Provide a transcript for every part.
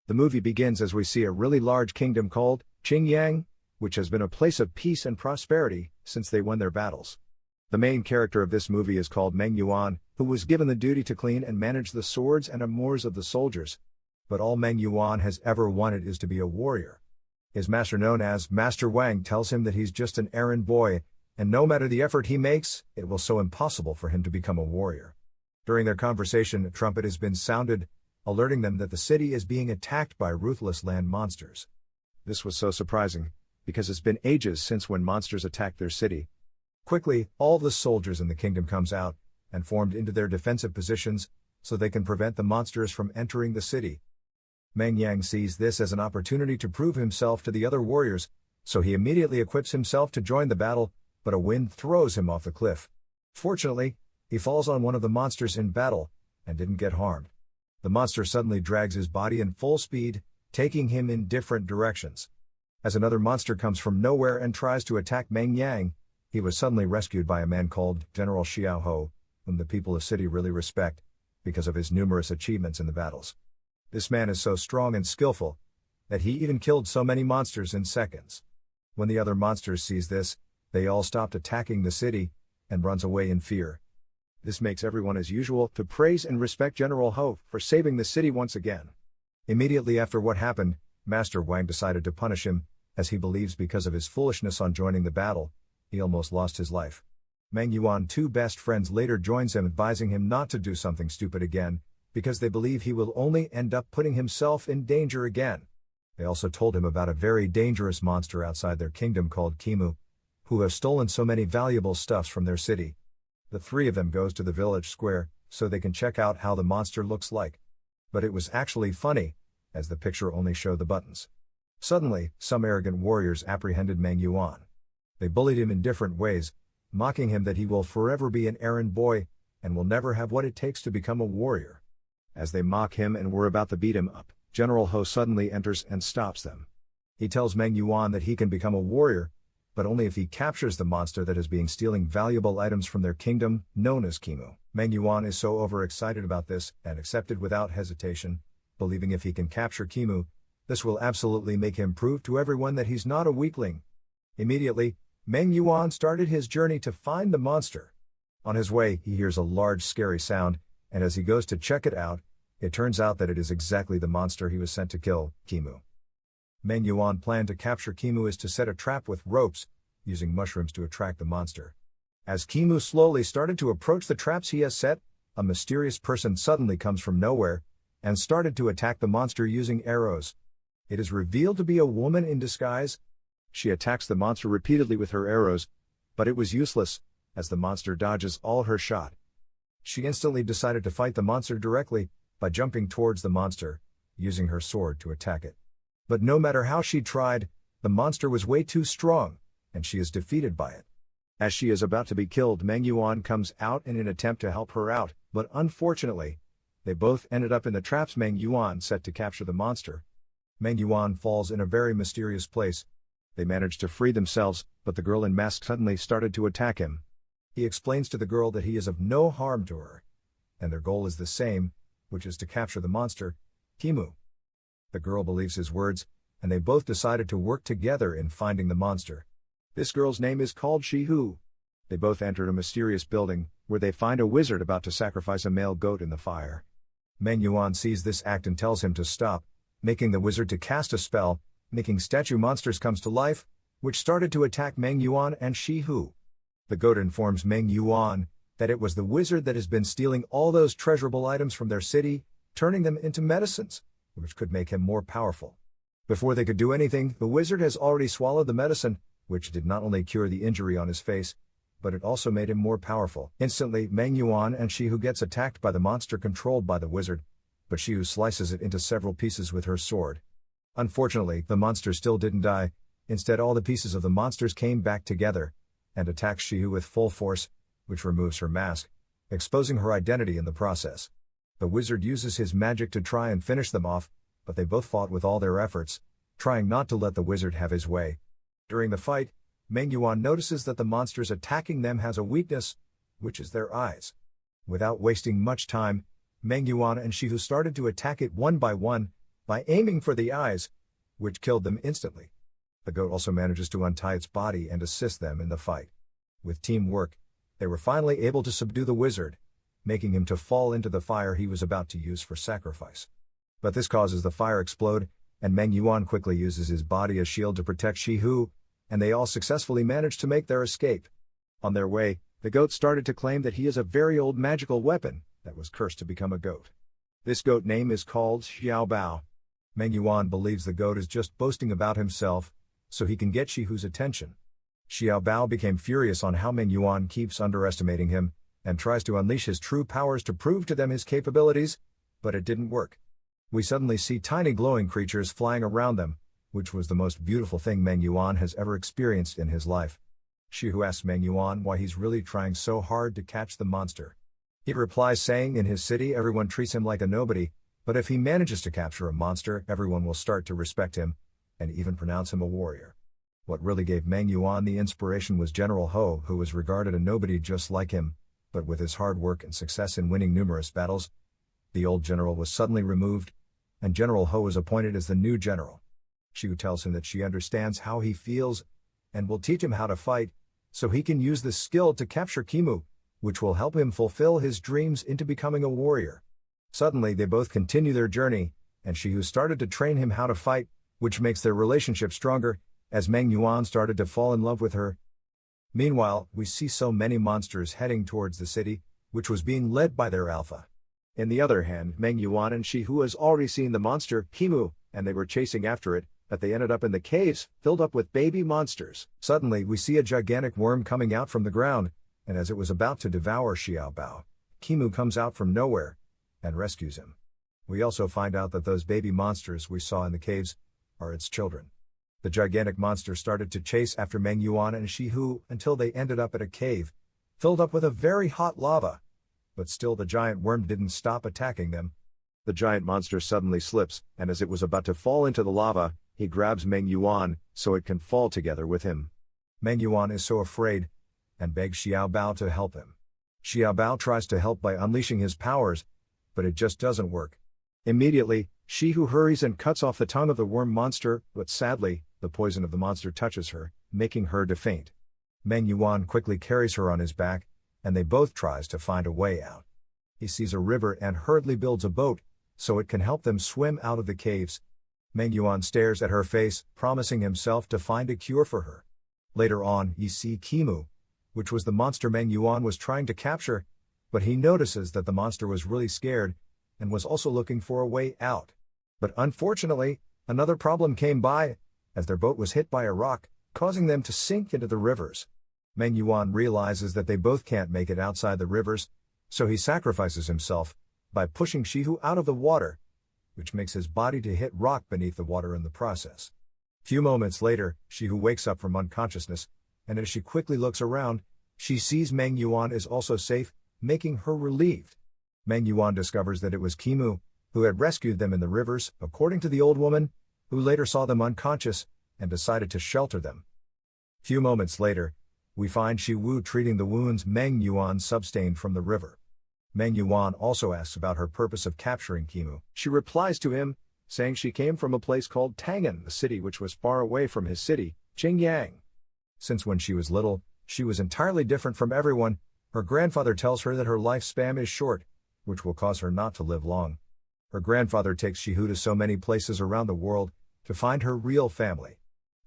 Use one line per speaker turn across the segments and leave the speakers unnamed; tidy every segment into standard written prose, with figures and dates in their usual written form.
The movie begins as we see a really large kingdom called Qingyang, which has been a place of peace and prosperity since they won their battles. The main character of this movie is called Meng Yuan, who was given the duty to clean and manage the swords and amours of the soldiers. But all Meng Yuan has ever wanted is to be a warrior. His master, known as Master Wang, tells him that he's just an errand boy, and no matter the effort he makes, it will so impossible for him to become a warrior. During their conversation, a trumpet has been sounded, alerting them that the city is being attacked by ruthless land monsters. This was so surprising, because it's been ages since when monsters attacked their city. Quickly, all the soldiers in the kingdom comes out, and formed into their defensive positions, so they can prevent the monsters from entering the city. Meng Yang sees this as an opportunity to prove himself to the other warriors, so he immediately equips himself to join the battle, but a wind throws him off the cliff. Fortunately, he falls on one of the monsters in battle, and didn't get harmed. The monster suddenly drags his body in full speed, taking him in different directions. As another monster comes from nowhere and tries to attack Meng Yang, he was suddenly rescued by a man called General Xiao Ho, whom the people of the city really respect, because of his numerous achievements in the battles. This man is so strong and skillful, that he even killed so many monsters in seconds. When the other monsters sees this, they all stopped attacking the city, and runs away in fear. This makes everyone as usual to praise and respect General Ho for saving the city once again. Immediately after what happened, Master Wang decided to punish him, as he believes because of his foolishness on joining the battle, he almost lost his life. Meng Yuan's two best friends later joins him, advising him not to do something stupid again, because they believe he will only end up putting himself in danger again. They also told him about a very dangerous monster outside their kingdom called Kimu, who have stolen so many valuable stuffs from their city. The three of them goes to the village square, so they can check out how the monster looks like. But it was actually funny, as the picture only showed the buttons. Suddenly, some arrogant warriors apprehended Meng Yuan. They bullied him in different ways, mocking him that he will forever be an errand boy, and will never have what it takes to become a warrior. As they mock him and were about to beat him up, General Ho suddenly enters and stops them. He tells Meng Yuan that he can become a warrior, but only if he captures the monster that is being stealing valuable items from their kingdom, known as Kimu. Meng Yuan is so overexcited about this, and accepted without hesitation, believing if he can capture Kimu, this will absolutely make him prove to everyone that he's not a weakling. Immediately, Meng Yuan started his journey to find the monster. On his way, he hears a large scary sound, and as he goes to check it out, it turns out that it is exactly the monster he was sent to kill, Kimu. Meng Yuan's plan to capture Kimu is to set a trap with ropes, using mushrooms to attract the monster. As Kimu slowly started to approach the traps he has set, a mysterious person suddenly comes from nowhere, and started to attack the monster using arrows. It is revealed to be a woman in disguise. She attacks the monster repeatedly with her arrows, but it was useless, as the monster dodges all her shot. She instantly decided to fight the monster directly, by jumping towards the monster, using her sword to attack it. But no matter how she tried, the monster was way too strong, and she is defeated by it. As she is about to be killed, Meng Yuan comes out in an attempt to help her out, but unfortunately, they both ended up in the traps Meng Yuan set to capture the monster. Meng Yuan falls in a very mysterious place. They manage to free themselves, but the girl in mask suddenly started to attack him. He explains to the girl that he is of no harm to her, and their goal is the same, which is to capture the monster, Kimu. The girl believes his words, and they both decided to work together in finding the monster. This girl's name is called Shihu. They both entered a mysterious building, where they find a wizard about to sacrifice a male goat in the fire. Meng Yuan sees this act and tells him to stop, making the wizard to cast a spell, making statue monsters comes to life, which started to attack Meng Yuan and Shihu. The goat informs Meng Yuan that it was the wizard that has been stealing all those treasurable items from their city, turning them into medicines, which could make him more powerful. Before they could do anything, the wizard has already swallowed the medicine, which did not only cure the injury on his face, but it also made him more powerful. Instantly, Meng Yuan and Shihu gets attacked by the monster controlled by the wizard, but Shihu slices it into several pieces with her sword. Unfortunately, the monster still didn't die. Instead, all the pieces of the monsters came back together, and attacks Shihu with full force, which removes her mask, exposing her identity in the process. The wizard uses his magic to try and finish them off, but they both fought with all their efforts, trying not to let the wizard have his way. During the fight, Meng Yuan notices that the monsters attacking them has a weakness, which is their eyes. Without wasting much time, Meng Yuan and Shihu started to attack it one by one, by aiming for the eyes, which killed them instantly. The goat also manages to untie its body and assist them in the fight. With teamwork, they were finally able to subdue the wizard, making him to fall into the fire he was about to use for sacrifice. But this causes the fire explode, and Meng Yuan quickly uses his body as shield to protect Shihu, and they all successfully manage to make their escape. On their way, the goat started to claim that he is a very old magical weapon that was cursed to become a goat. This goat name is called Xiao Bao. Meng Yuan believes the goat is just boasting about himself, so he can get Shihu's attention. Xiao Bao became furious on how Meng Yuan keeps underestimating him, and tries to unleash his true powers to prove to them his capabilities, but it didn't work. We suddenly see tiny glowing creatures flying around them, which was the most beautiful thing Meng Yuan has ever experienced in his life. Shihu asks Meng Yuan why he's really trying so hard to catch the monster. He replies saying in his city everyone treats him like a nobody, but if he manages to capture a monster, everyone will start to respect him, and even pronounce him a warrior. What really gave Meng Yuan the inspiration was General Ho, who was regarded a nobody just like him, but with his hard work and success in winning numerous battles, the old general was suddenly removed, and General Ho was appointed as the new general. Shihu tells him that she understands how he feels, and will teach him how to fight, so he can use this skill to capture Kimu, which will help him fulfill his dreams into becoming a warrior. Suddenly they both continue their journey, and Shihu started to train him how to fight, which makes their relationship stronger, as Meng Yuan started to fall in love with her. Meanwhile, we see so many monsters heading towards the city, which was being led by their alpha. On the other hand, Meng Yuan and Shihu has already seen the monster, Kimu, and they were chasing after it, but they ended up in the caves, filled up with baby monsters. Suddenly we see a gigantic worm coming out from the ground, and as it was about to devour Xiao Bao, Kimu comes out from nowhere, and rescues him. We also find out that those baby monsters we saw in the caves are its children. The gigantic monster started to chase after Meng Yuan and Shihu until they ended up at a cave, filled up with a very hot lava. But still the giant worm didn't stop attacking them. The giant monster suddenly slips, and as it was about to fall into the lava, he grabs Meng Yuan, so it can fall together with him. Meng Yuan is so afraid, and begs Xiao Bao to help him. Xiao Bao tries to help by unleashing his powers, but it just doesn't work. Immediately, Shihu hurries and cuts off the tongue of the worm monster, but sadly, the poison of the monster touches her, making her to faint. Meng Yuan quickly carries her on his back, and they both tries to find a way out. He sees a river and hurriedly builds a boat, so it can help them swim out of the caves. Meng Yuan stares at her face, promising himself to find a cure for her. Later on, you see Kimu, which was the monster Meng Yuan was trying to capture, but he notices that the monster was really scared, and was also looking for a way out. But unfortunately, another problem came by, as their boat was hit by a rock, causing them to sink into the rivers. Meng Yuan realizes that they both can't make it outside the rivers, so he sacrifices himself by pushing Shihu out of the water, which makes his body to hit rock beneath the water in the process. Few moments later, Shihu wakes up from unconsciousness, and as she quickly looks around, she sees Meng Yuan is also safe, making her relieved. Meng Yuan discovers that it was Kimu, who had rescued them in the rivers, according to the old woman, who later saw them unconscious, and decided to shelter them. Few moments later, we find Shi Wu treating the wounds Meng Yuan sustained from the river. Meng Yuan also asks about her purpose of capturing Kimu. She replies to him, saying she came from a place called Tangan, a city which was far away from his city, Qingyang. Since when she was little, she was entirely different from everyone. Her grandfather tells her that her lifespan is short, which will cause her not to live long. Her grandfather takes Shihu to so many places around the world to find her real family.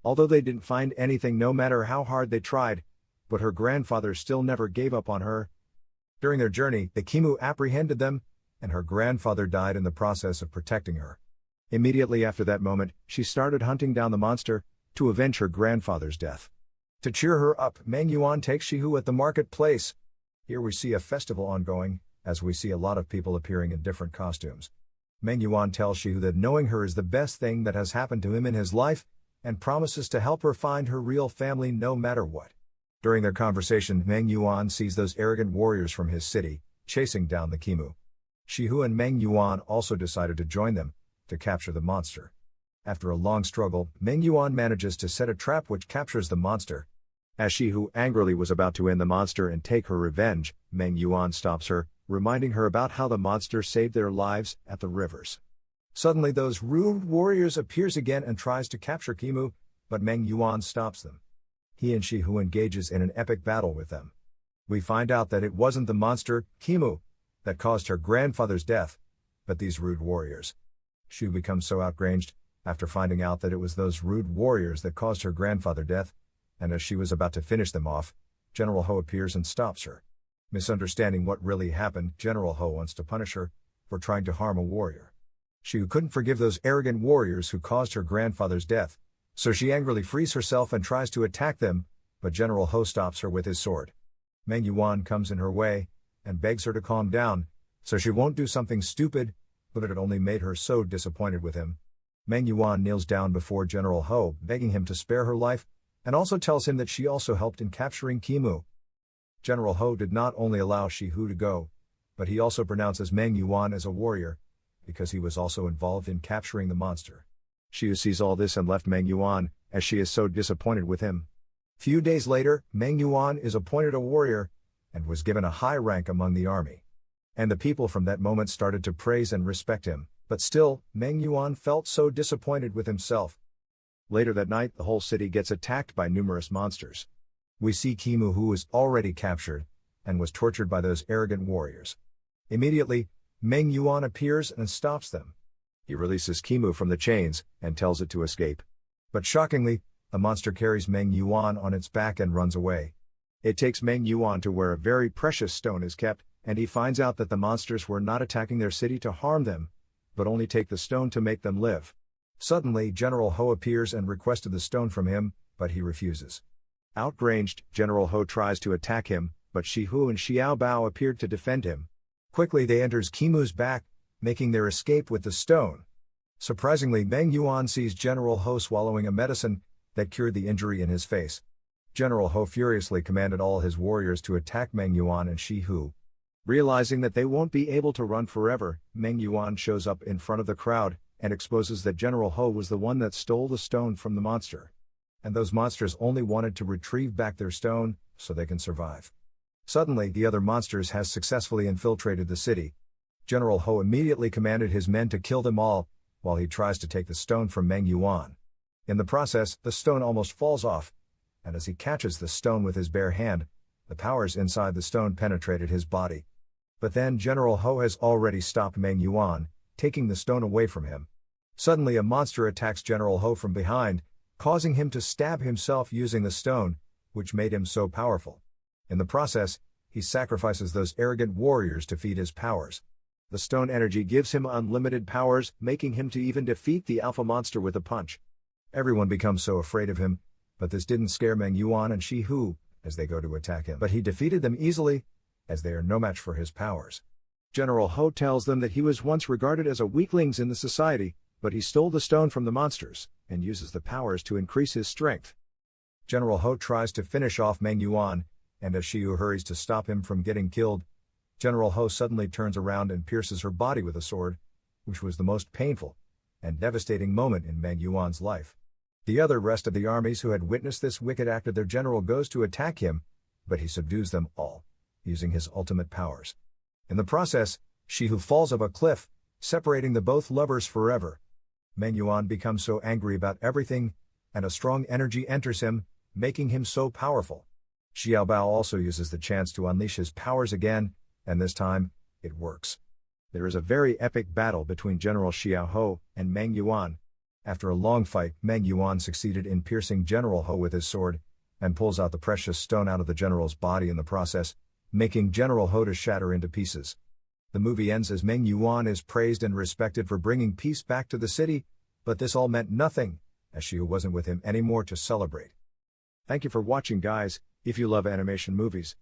Although they didn't find anything no matter how hard they tried, but her grandfather still never gave up on her. During their journey, the Kimu apprehended them, and her grandfather died in the process of protecting her. Immediately after that moment, she started hunting down the monster to avenge her grandfather's death. To cheer her up, Meng Yuan takes Shihu at the marketplace. Here we see a festival ongoing, as we see a lot of people appearing in different costumes. Meng Yuan tells Shihu that knowing her is the best thing that has happened to him in his life, and promises to help her find her real family no matter what. During their conversation, Meng Yuan sees those arrogant warriors from his city, chasing down the Kimu. Shihu and Meng Yuan also decided to join them, to capture the monster. After a long struggle, Meng Yuan manages to set a trap which captures the monster. As Shihu angrily was about to end the monster and take her revenge, Meng Yuan stops her, reminding her about how the monster saved their lives at the rivers. Suddenly those rude warriors appears again and tries to capture Kimu, but Meng Yuan stops them. He and Shi Hu engages in an epic battle with them. We find out that it wasn't the monster, Kimu, that caused her grandfather's death, but these rude warriors. Shi Hu becomes so outraged, after finding out that it was those rude warriors that caused her grandfather death, and as she was about to finish them off, General Ho appears and stops her. Misunderstanding what really happened, General Ho wants to punish her for trying to harm a warrior. Shi Hu couldn't forgive those arrogant warriors who caused her grandfather's death, so she angrily frees herself and tries to attack them, but General Ho stops her with his sword. Meng Yuan comes in her way and begs her to calm down, so she won't do something stupid, but it only made her so disappointed with him. Meng Yuan kneels down before General Ho, begging him to spare her life, and also tells him that she also helped in capturing Kimu. General Ho did not only allow Shi Hu to go, but he also pronounces Meng Yuan as a warrior, because he was also involved in capturing the monster. Shi Hu sees all this and left Meng Yuan, as she is so disappointed with him. Few days later, Meng Yuan is appointed a warrior, and was given a high rank among the army. And the people from that moment started to praise and respect him, but still, Meng Yuan felt so disappointed with himself. Later that night, the whole city gets attacked by numerous monsters. We see Kimu, who was already captured, and was tortured by those arrogant warriors. Immediately, Meng Yuan appears and stops them. He releases Kimu from the chains, and tells it to escape. But shockingly, the monster carries Meng Yuan on its back and runs away. It takes Meng Yuan to where a very precious stone is kept, and he finds out that the monsters were not attacking their city to harm them, but only take the stone to make them live. Suddenly, General Ho appears and requested the stone from him, but he refuses. Outraged, General Ho tries to attack him, but Shi Hu and Xiao Bao appeared to defend him. Quickly they enters Kimu's back, making their escape with the stone. Surprisingly, Meng Yuan sees General Ho swallowing a medicine that cured the injury in his face. General Ho furiously commanded all his warriors to attack Meng Yuan and Shi Hu. Realizing that they won't be able to run forever, Meng Yuan shows up in front of the crowd, and exposes that General Ho was the one that stole the stone from the monster. And those monsters only wanted to retrieve back their stone, so they can survive. Suddenly, the other monsters has successfully infiltrated the city. General Ho immediately commanded his men to kill them all, while he tries to take the stone from Meng Yuan. In the process, the stone almost falls off, and as he catches the stone with his bare hand, the powers inside the stone penetrated his body. But then General Ho has already stopped Meng Yuan, taking the stone away from him. Suddenly a monster attacks General Ho from behind, causing him to stab himself using the stone, which made him so powerful. In the process, he sacrifices those arrogant warriors to feed his powers. The stone energy gives him unlimited powers, making him to even defeat the alpha monster with a punch. Everyone becomes so afraid of him, but this didn't scare Meng Yuan and Shi Hu, as they go to attack him. But he defeated them easily, as they are no match for his powers. General Ho tells them that he was once regarded as a weakling in the society, but he stole the stone from the monsters, and uses the powers to increase his strength. General Ho tries to finish off Meng Yuan, and as Shi Hu hurries to stop him from getting killed, General Ho suddenly turns around and pierces her body with a sword, which was the most painful and devastating moment in Meng Yuan's life. The rest of the armies who had witnessed this wicked act of their general goes to attack him, but he subdues them all, using his ultimate powers. In the process, Shi Hu falls off a cliff, separating the both lovers forever. Meng Yuan becomes so angry about everything, and a strong energy enters him, making him so powerful. Xiao Bao also uses the chance to unleash his powers again, and this time, it works. There is a very epic battle between General Xiao Ho and Meng Yuan. After a long fight, Meng Yuan succeeded in piercing General Ho with his sword, and pulls out the precious stone out of the general's body in the process, making General Ho to shatter into pieces. The movie ends as Meng Yuan is praised and respected for bringing peace back to the city, but this all meant nothing, as Shi Hu wasn't with him anymore to celebrate. Thank you for watching, guys. If you love animation movies,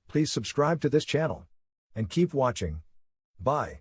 please subscribe to this channel. And keep watching. Bye.